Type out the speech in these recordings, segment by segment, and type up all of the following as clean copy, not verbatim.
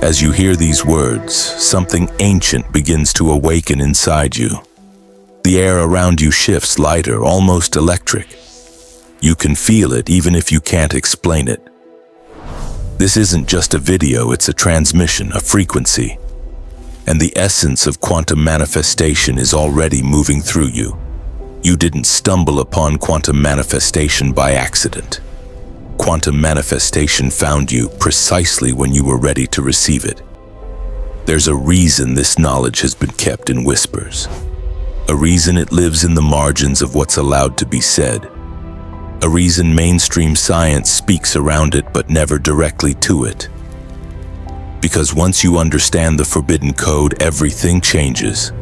As you hear these words, something ancient begins to awaken inside you. The air around you shifts lighter, almost electric. You can feel it even if you can't explain it. This isn't just a video, it's a transmission, a frequency. And the essence of quantum manifestation is already moving through you. You didn't stumble upon quantum manifestation by accident. Quantum manifestation found you precisely when you were ready to receive it. There's a reason this knowledge has been kept in whispers. A reason it lives in the margins of what's allowed to be said. A reason mainstream science speaks around it but never directly to it. Because once you understand the forbidden code, everything changes.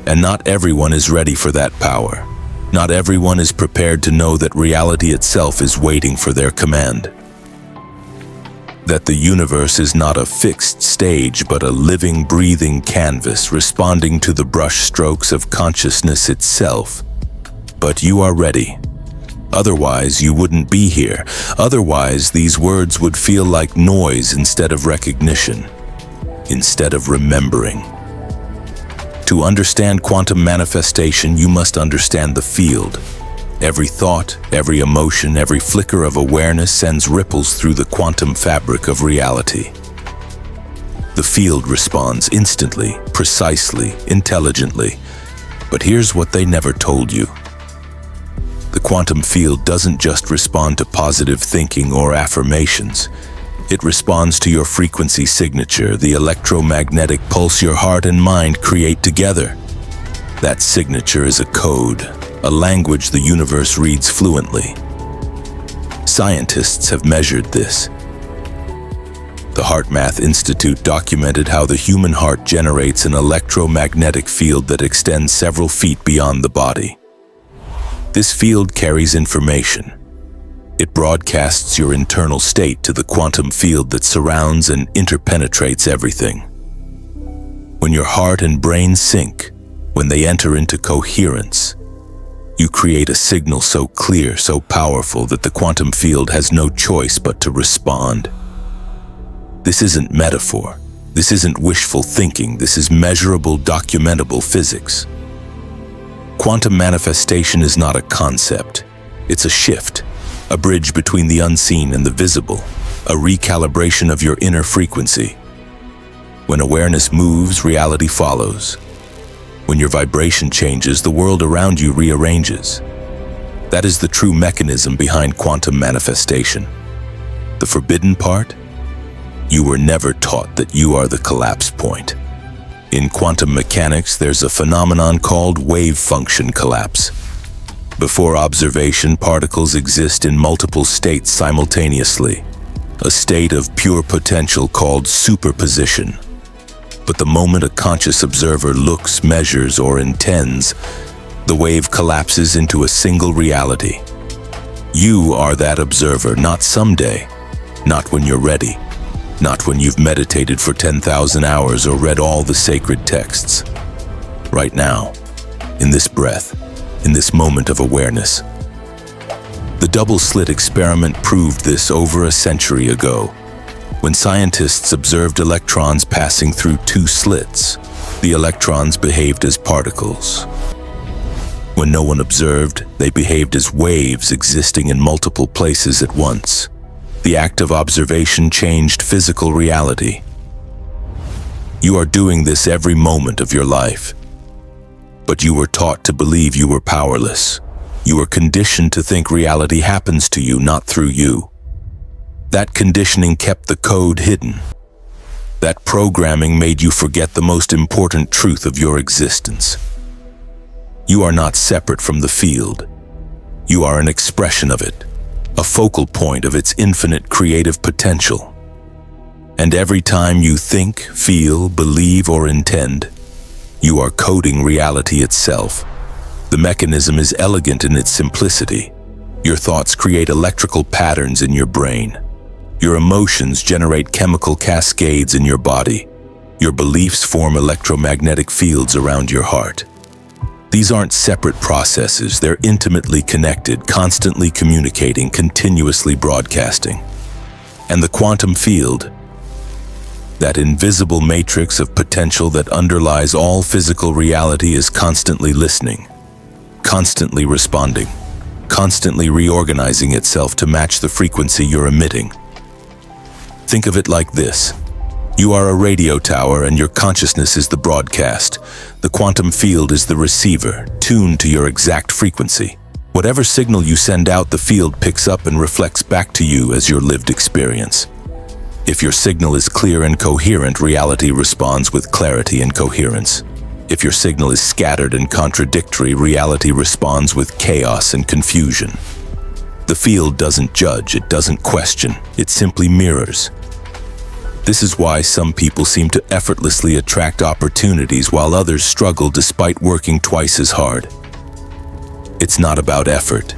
And not everyone is ready for that power. Not everyone is prepared to know that reality itself is waiting for their command. That the universe is not a fixed stage but a living, breathing canvas responding to the brush strokes of consciousness itself. But you are ready. Otherwise, you wouldn't be here. Otherwise, these words would feel like noise instead of recognition, instead of remembering. To understand quantum manifestation, you must understand the field. Every thought, every emotion, every flicker of awareness sends ripples through the quantum fabric of reality. The field responds instantly, precisely, intelligently. But here's what they never told you. The quantum field doesn't just respond to positive thinking or affirmations. It responds to your frequency signature, the electromagnetic pulse your heart and mind create together. That signature is a code, a language the universe reads fluently. Scientists have measured this. The HeartMath Institute documented how the human heart generates an electromagnetic field that extends several feet beyond the body. This field carries information. It broadcasts your internal state to the quantum field that surrounds and interpenetrates everything. When your heart and brain sync, when they enter into coherence, you create a signal so clear, so powerful that the quantum field has no choice but to respond. This isn't metaphor. This isn't wishful thinking. This is measurable, documentable physics. Quantum manifestation is not a concept. It's a shift. A bridge between the unseen and the visible, a recalibration of your inner frequency. When awareness moves, reality follows. When your vibration changes, the world around you rearranges. That is the true mechanism behind quantum manifestation. The forbidden part? You were never taught that you are the collapse point. In quantum mechanics, there's a phenomenon called wave function collapse. Before observation, particles exist in multiple states simultaneously, a state of pure potential called superposition. But the moment a conscious observer looks, measures, or intends, the wave collapses into a single reality. You are that observer, not someday, not when you're ready, not when you've meditated for 10,000 hours or read all the sacred texts. Right now, in this breath, in this moment of awareness. The double-slit experiment proved this over a century ago. When scientists observed electrons passing through two slits, the electrons behaved as particles. When no one observed, they behaved as waves existing in multiple places at once. The act of observation changed physical reality. You are doing this every moment of your life. But you were taught to believe you were powerless. You were conditioned to think reality happens to you, not through you. That conditioning kept the code hidden. That programming made you forget the most important truth of your existence. You are not separate from the field. You are an expression of it, a focal point of its infinite creative potential. And every time you think, feel, believe, or intend, you are coding reality itself. The mechanism is elegant in its simplicity. Your thoughts create electrical patterns in your brain. Your emotions generate chemical cascades in your body. Your beliefs form electromagnetic fields around your heart. These aren't separate processes. They're intimately connected, constantly communicating, continuously broadcasting. And the quantum field, That invisible matrix of potential that underlies all physical reality is constantly listening, constantly responding, constantly reorganizing itself to match the frequency you're emitting. Think of it like this. You are a radio tower and your consciousness is the broadcast. The quantum field is the receiver, tuned to your exact frequency. Whatever signal you send out, the field picks up and reflects back to you as your lived experience. If your signal is clear and coherent, reality responds with clarity and coherence. If your signal is scattered and contradictory, reality responds with chaos and confusion. The field doesn't judge, it doesn't question, it simply mirrors. This is why some people seem to effortlessly attract opportunities while others struggle despite working twice as hard. It's not about effort.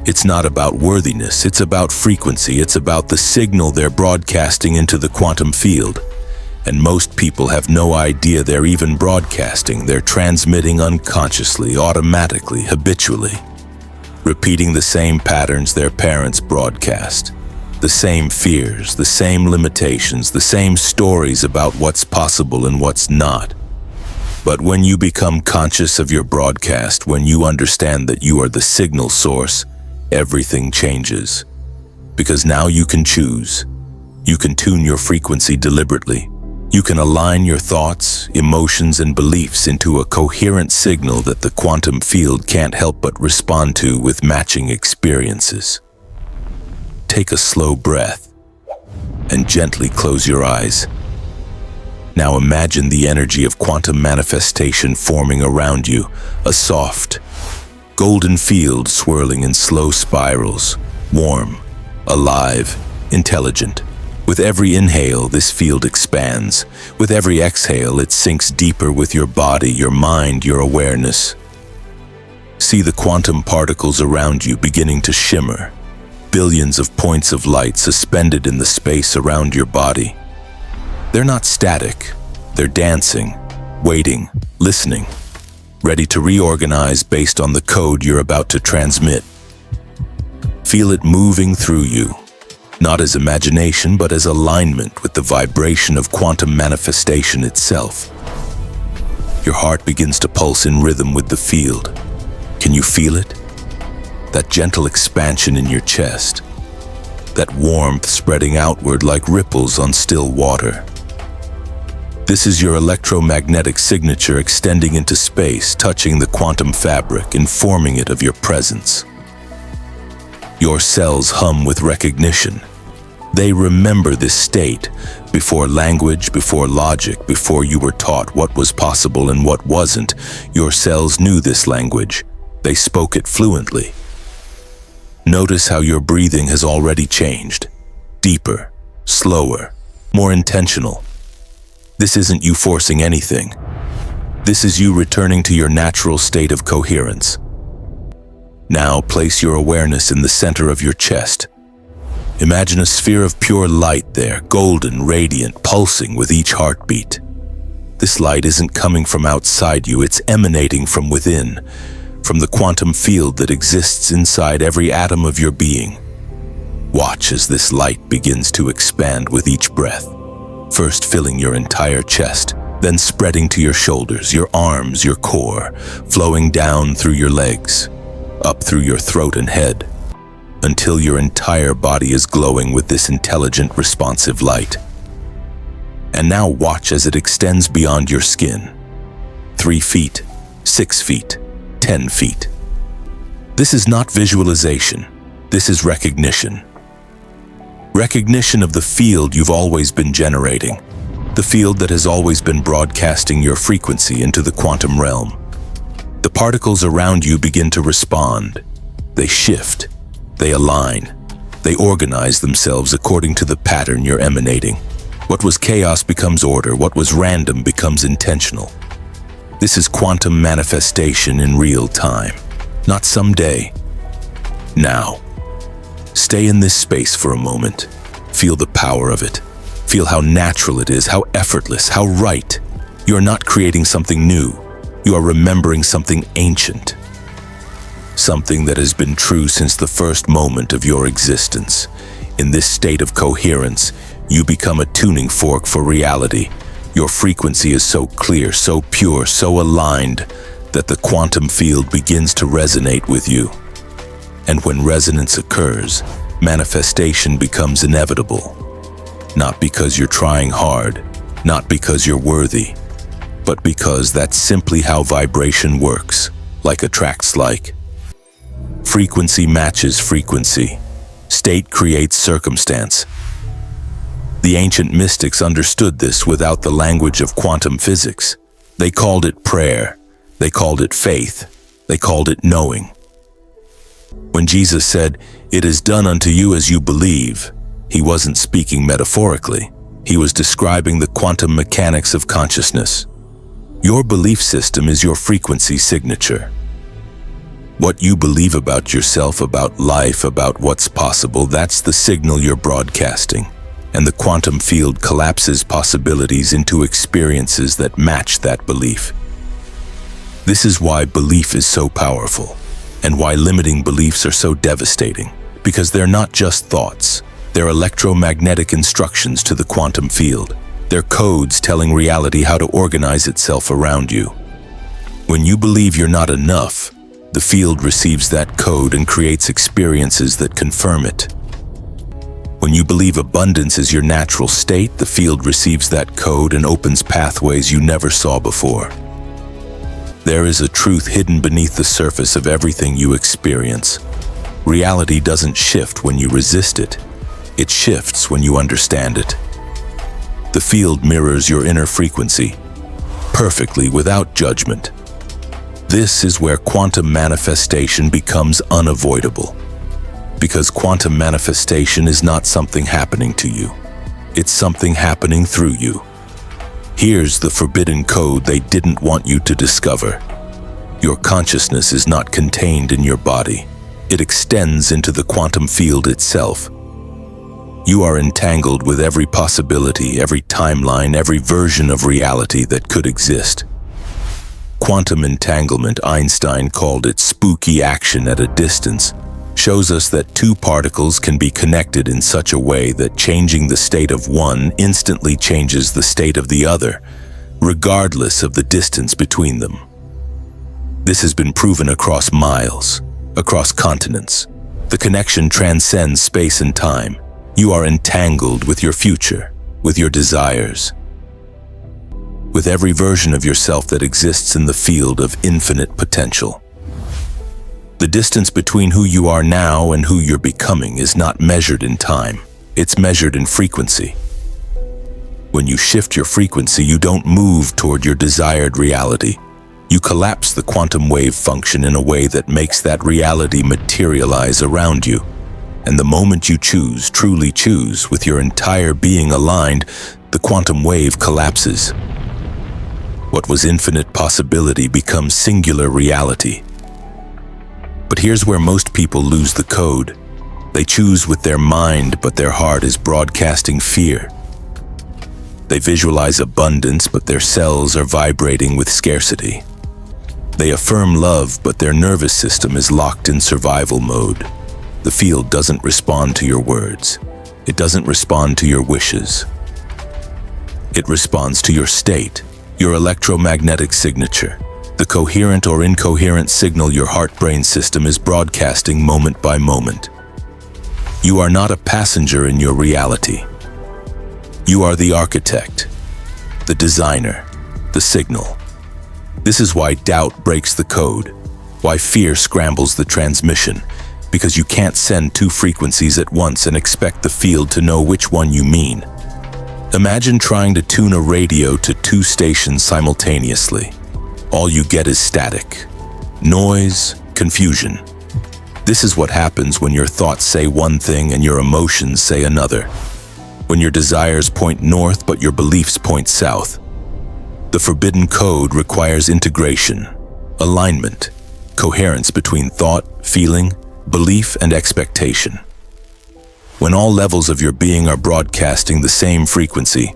It's not about worthiness, it's about frequency, it's about the signal they're broadcasting into the quantum field. And most people have no idea they're even broadcasting, they're transmitting unconsciously, automatically, habitually. Repeating the same patterns their parents broadcast. The same fears, the same limitations, the same stories about what's possible and what's not. But when you become conscious of your broadcast, when you understand that you are the signal source, everything changes. Because now you can choose. You can tune your frequency deliberately. You can align your thoughts, emotions, and beliefs into a coherent signal that the quantum field can't help but respond to with matching experiences. Take a slow breath and gently close your eyes. Now imagine the energy of quantum manifestation forming around you, a soft, golden field swirling in slow spirals, warm, alive, intelligent. With every inhale, this field expands. With every exhale, it sinks deeper with your body, your mind, your awareness. See the quantum particles around you beginning to shimmer, billions of points of light suspended in the space around your body. They're not static, they're dancing, waiting, listening, ready to reorganize based on the code you're about to transmit. Feel it moving through you, not as imagination but as alignment with the vibration of quantum manifestation itself. Your heart begins to pulse in rhythm with the field. Can you feel it? That gentle expansion in your chest, that warmth spreading outward like ripples on still water. This is your electromagnetic signature extending into space, touching the quantum fabric, informing it of your presence. Your cells hum with recognition. They remember this state before language, before logic, before you were taught what was possible and what wasn't. Your cells knew this language. They spoke it fluently. Notice how your breathing has already changed. Deeper, slower, more intentional. This isn't you forcing anything. This is you returning to your natural state of coherence. Now place your awareness in the center of your chest. Imagine a sphere of pure light there, golden, radiant, pulsing with each heartbeat. This light isn't coming from outside you, it's emanating from within, from the quantum field that exists inside every atom of your being. Watch as this light begins to expand with each breath. First filling your entire chest, then spreading to your shoulders, your arms, your core, flowing down through your legs, up through your throat and head, until your entire body is glowing with this intelligent, responsive light. And now watch as it extends beyond your skin. 3 feet, 6 feet, 10 feet. This is not visualization, this is recognition. Recognition of the field you've always been generating, the field that has always been broadcasting your frequency into the quantum realm. The particles around you begin to respond. They shift, they align, they organize themselves according to the pattern you're emanating. What was chaos becomes order, what was random becomes intentional. This is quantum manifestation in real time, not someday, now. Stay in this space for a moment. Feel the power of it. Feel how natural it is, how effortless, how right. You are not creating something new. You are remembering something ancient. Something that has been true since the first moment of your existence. In this state of coherence, you become a tuning fork for reality. Your frequency is so clear, so pure, so aligned that the quantum field begins to resonate with you. And when resonance occurs, manifestation becomes inevitable. Not because you're trying hard, not because you're worthy, but because that's simply how vibration works, like attracts like. Frequency matches frequency. State creates circumstance. The ancient mystics understood this without the language of quantum physics. They called it prayer. They called it faith. They called it knowing. When Jesus said, "It is done unto you as you believe," he wasn't speaking metaphorically. He was describing the quantum mechanics of consciousness. Your belief system is your frequency signature. What you believe about yourself, about life, about what's possible, that's the signal you're broadcasting. And the quantum field collapses possibilities into experiences that match that belief. This is why belief is so powerful, and why limiting beliefs are so devastating, because they're not just thoughts. They're electromagnetic instructions to the quantum field. They're codes telling reality how to organize itself around you. When you believe you're not enough, the field receives that code and creates experiences that confirm it. When you believe abundance is your natural state, the field receives that code and opens pathways you never saw before. There is a truth hidden beneath the surface of everything you experience. Reality doesn't shift when you resist it. It shifts when you understand it. The field mirrors your inner frequency, perfectly without judgment. This is where quantum manifestation becomes unavoidable. Because quantum manifestation is not something happening to you. It's something happening through you. Here's the forbidden code they didn't want you to discover. Your consciousness is not contained in your body. It extends into the quantum field itself. You are entangled with every possibility, every timeline, every version of reality that could exist. Quantum entanglement, Einstein called it spooky action at a distance, shows us that two particles can be connected in such a way that changing the state of one instantly changes the state of the other, regardless of the distance between them. This has been proven across miles, across continents. The connection transcends space and time. You are entangled with your future, with your desires, with every version of yourself that exists in the field of infinite potential. The distance between who you are now and who you're becoming is not measured in time. It's measured in frequency. When you shift your frequency, you don't move toward your desired reality. You collapse the quantum wave function in a way that makes that reality materialize around you. And the moment you choose, truly choose, with your entire being aligned, the quantum wave collapses. What was infinite possibility becomes singular reality. But here's where most people lose the code. They choose with their mind, but their heart is broadcasting fear. They visualize abundance, but their cells are vibrating with scarcity. They affirm love, but their nervous system is locked in survival mode. The field doesn't respond to your words. It doesn't respond to your wishes. It responds to your state, your electromagnetic signature, the coherent or incoherent signal your heart-brain system is broadcasting moment by moment. You are not a passenger in your reality. You are the architect, the designer, the signal. This is why doubt breaks the code, why fear scrambles the transmission, because you can't send two frequencies at once and expect the field to know which one you mean. Imagine trying to tune a radio to two stations simultaneously. All you get is static, noise, confusion. This is what happens when your thoughts say one thing and your emotions say another. When your desires point north but your beliefs point south. The forbidden code requires integration, alignment, coherence between thought, feeling, belief, and expectation. When all levels of your being are broadcasting the same frequency,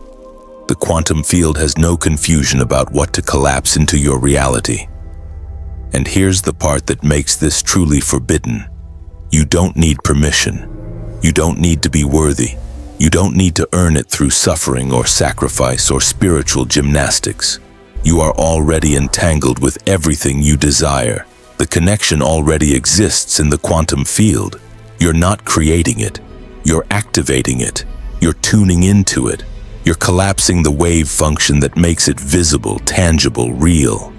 the quantum field has no confusion about what to collapse into your reality. And here's the part that makes this truly forbidden. You don't need permission. You don't need to be worthy. You don't need to earn it through suffering or sacrifice or spiritual gymnastics. You are already entangled with everything you desire. The connection already exists in the quantum field. You're not creating it. You're activating it. You're tuning into it. You're collapsing the wave function that makes it visible, tangible, real.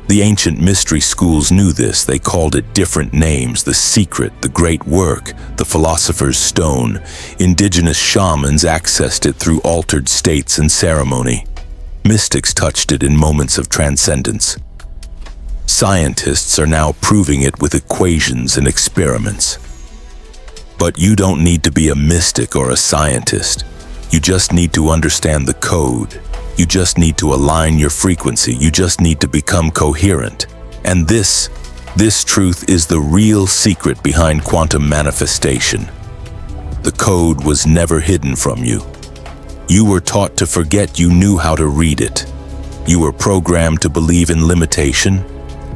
The ancient mystery schools knew this. They called it different names: the secret, the great work, the philosopher's stone. Indigenous shamans accessed it through altered states and ceremony. Mystics touched it in moments of transcendence. Scientists are now proving it with equations and experiments. But you don't need to be a mystic or a scientist. You just need to understand the code. You just need to align your frequency. You just need to become coherent. And this truth is the real secret behind quantum manifestation. The code was never hidden from you. You were taught to forget you knew how to read it. You were programmed to believe in limitation,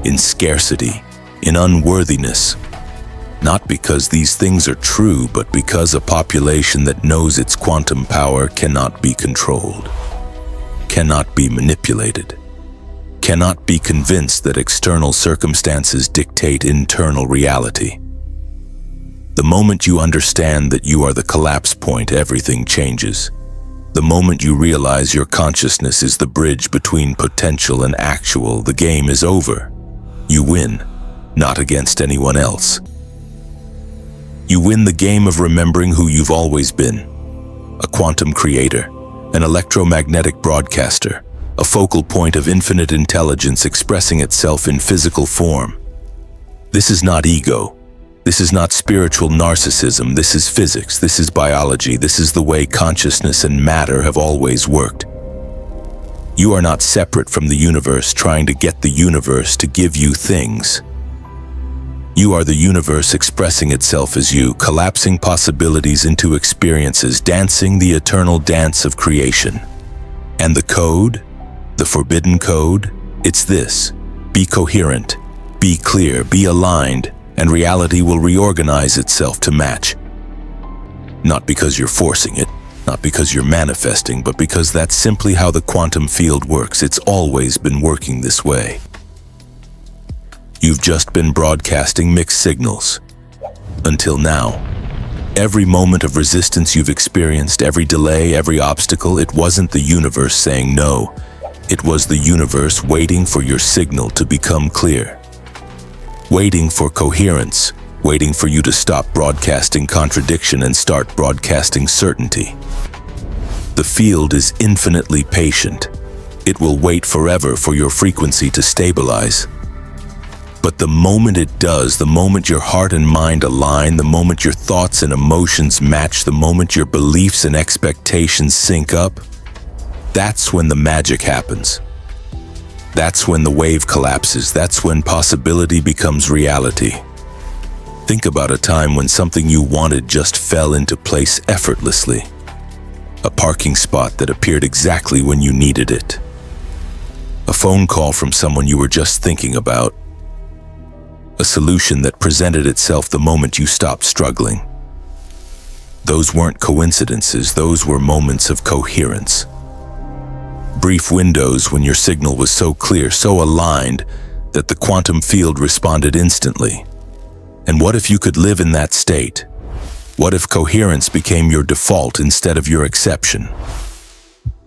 in scarcity, in unworthiness. Not because these things are true, but because a population that knows its quantum power cannot be controlled, cannot be manipulated, cannot be convinced that external circumstances dictate internal reality. The moment you understand that you are the collapse point, everything changes. The moment you realize your consciousness is the bridge between potential and actual, the game is over. You win, not against anyone else. You win the game of remembering who you've always been: a quantum creator, an electromagnetic broadcaster, a focal point of infinite intelligence expressing itself in physical form. This is not ego. This is not spiritual narcissism. This is physics. This is biology. This is the way consciousness and matter have always worked. You are not separate from the universe trying to get the universe to give you things. You are the universe expressing itself as you, collapsing possibilities into experiences, dancing the eternal dance of creation. And the code, the forbidden code, it's this: be coherent, be clear, be aligned, and reality will reorganize itself to match. Not because you're forcing it, not because you're manifesting, but because that's simply how the quantum field works. It's always been working this way. You've just been broadcasting mixed signals. Until now. Every moment of resistance you've experienced, every delay, every obstacle, it wasn't the universe saying no. It was the universe waiting for your signal to become clear. Waiting for coherence, waiting for you to stop broadcasting contradiction and start broadcasting certainty. The field is infinitely patient. It will wait forever for your frequency to stabilize. But the moment it does, the moment your heart and mind align, the moment your thoughts and emotions match, the moment your beliefs and expectations sync up, that's when the magic happens. That's when the wave collapses. That's when possibility becomes reality. Think about a time when something you wanted just fell into place effortlessly. A parking spot that appeared exactly when you needed it. A phone call from someone you were just thinking about. A solution that presented itself the moment you stopped struggling. Those weren't coincidences, those were moments of coherence. Brief windows when your signal was so clear, so aligned, that the quantum field responded instantly. And what if you could live in that state? What if coherence became your default instead of your exception?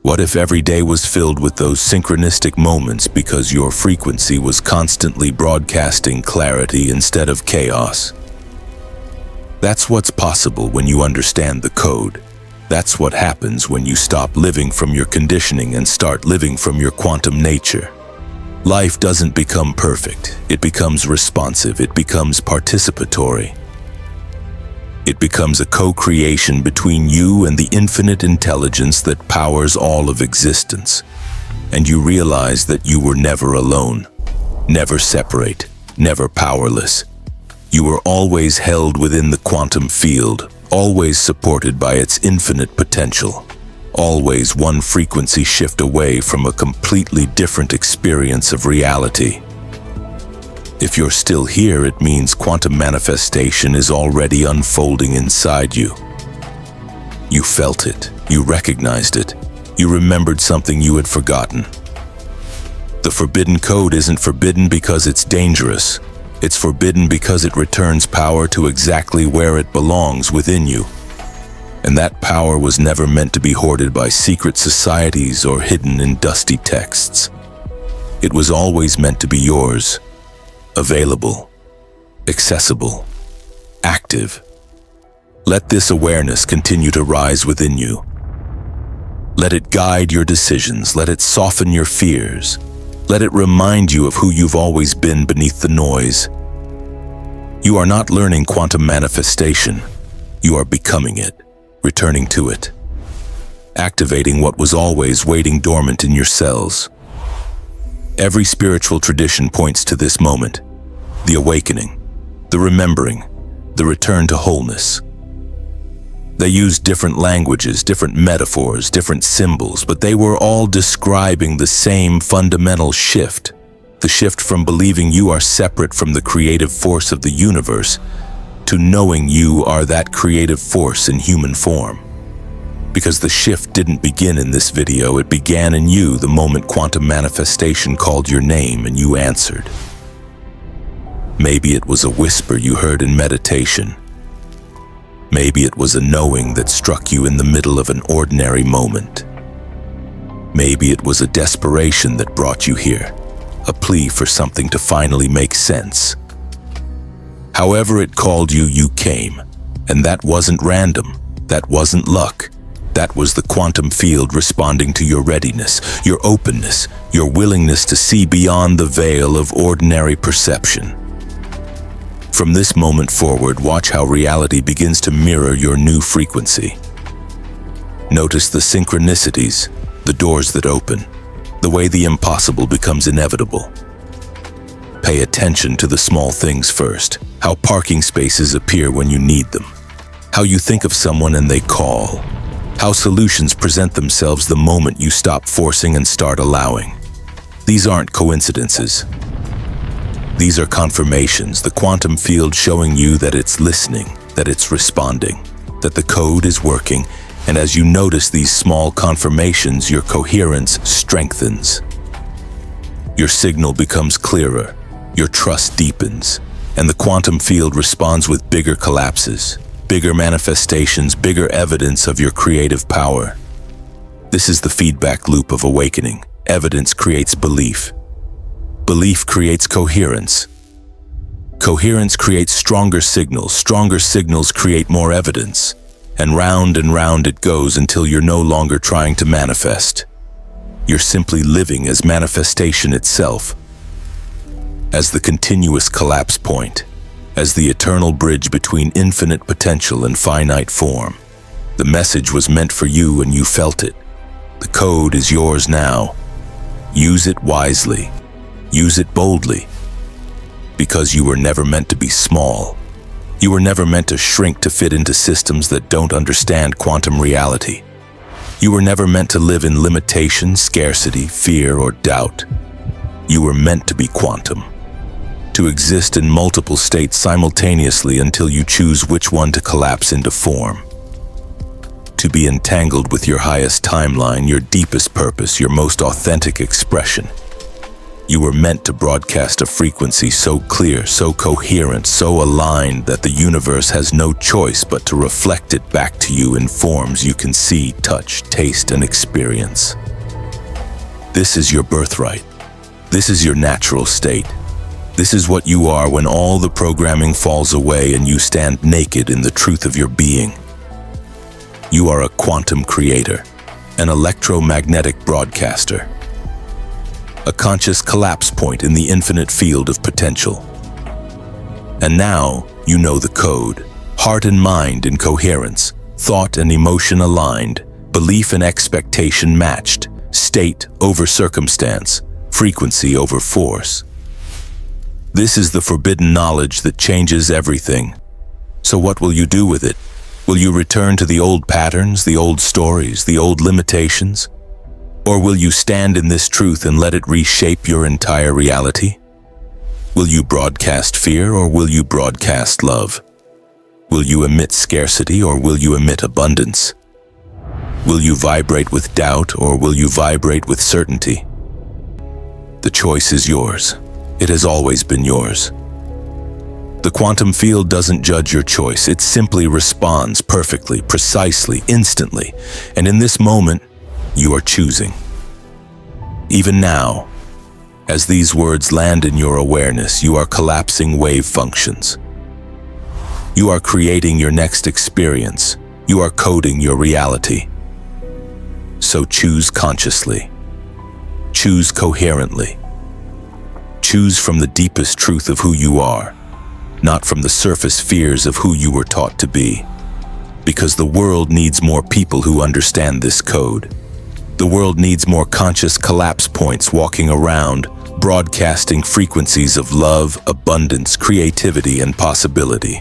What if every day was filled with those synchronistic moments because your frequency was constantly broadcasting clarity instead of chaos? That's what's possible when you understand the code. That's what happens when you stop living from your conditioning and start living from your quantum nature. Life doesn't become perfect. It becomes responsive. It becomes participatory. It becomes a co-creation between you and the infinite intelligence that powers all of existence. And you realize that you were never alone, never separate, never powerless. You were always held within the quantum field, always supported by its infinite potential, always one frequency shift away from a completely different experience of reality. If you're still here, it means quantum manifestation is already unfolding inside you. You felt it, you recognized it, you remembered something you had forgotten. The forbidden code isn't forbidden because it's dangerous. It's forbidden because it returns power to exactly where it belongs, within you. And that power was never meant to be hoarded by secret societies or hidden in dusty texts. It was always meant to be yours. Available, accessible, active. Let this awareness continue to rise within you. Let it guide your decisions. Let it soften your fears. Let it remind you of who you've always been beneath the noise. You are not learning quantum manifestation. You are becoming it, returning to it, activating what was always waiting dormant in your cells. Every spiritual tradition points to this moment, the awakening, the remembering, the return to wholeness. They used different languages, different metaphors, different symbols, but they were all describing the same fundamental shift, the shift from believing you are separate from the creative force of the universe to knowing you are that creative force in human form. Because the shift didn't begin in this video, it began in you the moment quantum manifestation called your name and you answered. Maybe it was a whisper you heard in meditation. Maybe it was a knowing that struck you in the middle of an ordinary moment. Maybe it was a desperation that brought you here, a plea for something to finally make sense. However it called you, you came, and that wasn't random, that wasn't luck. That was the quantum field responding to your readiness, your openness, your willingness to see beyond the veil of ordinary perception. From this moment forward, watch how reality begins to mirror your new frequency. Notice the synchronicities, the doors that open, the way the impossible becomes inevitable. Pay attention to the small things first, how parking spaces appear when you need them, how you think of someone and they call, how solutions present themselves the moment you stop forcing and start allowing. These aren't coincidences. These are confirmations, the quantum field showing you that it's listening, that it's responding, that the code is working, and as you notice these small confirmations, your coherence strengthens. Your signal becomes clearer, your trust deepens, and the quantum field responds with bigger collapses, bigger manifestations, bigger evidence of your creative power. This is the feedback loop of awakening. Evidence creates belief. Belief creates coherence. Coherence creates stronger signals create more evidence. And round it goes until you're no longer trying to manifest. You're simply living as manifestation itself. As the continuous collapse point, as the eternal bridge between infinite potential and finite form. The message was meant for you and you felt it. The code is yours now. Use it wisely. Use it boldly. Because you were never meant to be small. You were never meant to shrink to fit into systems that don't understand quantum reality. You were never meant to live in limitation, scarcity, fear, or doubt. You were meant to be quantum. To exist in multiple states simultaneously until you choose which one to collapse into form. To be entangled with your highest timeline, your deepest purpose, your most authentic expression. You were meant to broadcast a frequency so clear, so coherent, so aligned that the universe has no choice but to reflect it back to you in forms you can see, touch, taste, and experience. This is your birthright. This is your natural state. This is what you are when all the programming falls away and you stand naked in the truth of your being. You are a quantum creator, an electromagnetic broadcaster, a conscious collapse point in the infinite field of potential. And now you know the code, heart and mind in coherence, thought and emotion aligned, belief and expectation matched, state over circumstance, frequency over force. This is the forbidden knowledge that changes everything. So what will you do with it? Will you return to the old patterns, the old stories, the old limitations? Or will you stand in this truth and let it reshape your entire reality? Will you broadcast fear or will you broadcast love? Will you emit scarcity or will you emit abundance? Will you vibrate with doubt or will you vibrate with certainty? The choice is yours. It has always been yours. The quantum field doesn't judge your choice. It simply responds perfectly, precisely, instantly. And in this moment, you are choosing. Even now, as these words land in your awareness, you are collapsing wave functions. You are creating your next experience. You are coding your reality. So choose consciously. Choose coherently. Choose from the deepest truth of who you are, not from the surface fears of who you were taught to be. Because the world needs more people who understand this code. The world needs more conscious collapse points walking around, broadcasting frequencies of love, abundance, creativity, and possibility.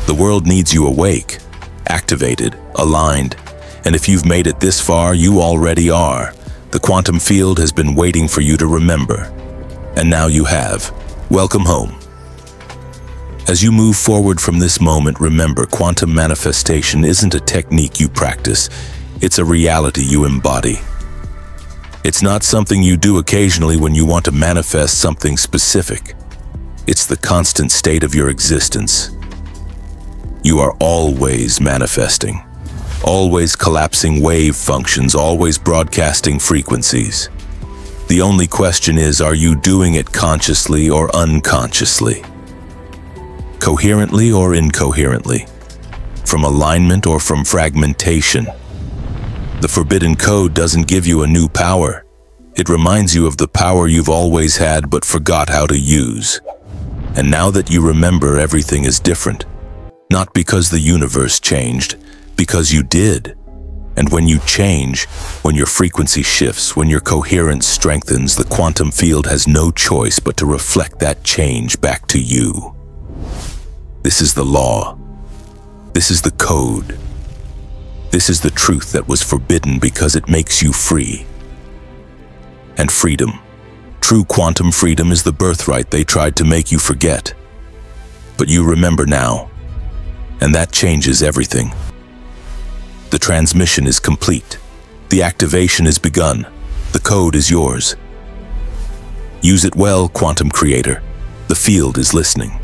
The world needs you awake, activated, aligned, and if you've made it this far, you already are. The quantum field has been waiting for you to remember. And now you have. Welcome home. As you move forward from this moment, remember, quantum manifestation isn't a technique you practice. It's a reality you embody. It's not something you do occasionally when you want to manifest something specific. It's the constant state of your existence. You are always manifesting, always collapsing wave functions, always broadcasting frequencies. The only question is, are you doing it consciously or unconsciously? Coherently or incoherently? From alignment or from fragmentation? The forbidden code doesn't give you a new power. It reminds you of the power you've always had but forgot how to use. And now that you remember, everything is different. Not because the universe changed, because you did. And when you change, when your frequency shifts, when your coherence strengthens, the quantum field has no choice but to reflect that change back to you. This is the law. This is the code. This is the truth that was forbidden because it makes you free. And freedom. True quantum freedom is the birthright they tried to make you forget. But you remember now. And that changes everything. The transmission is complete. The activation is begun. The code is yours. Use it well, quantum creator. The field is listening.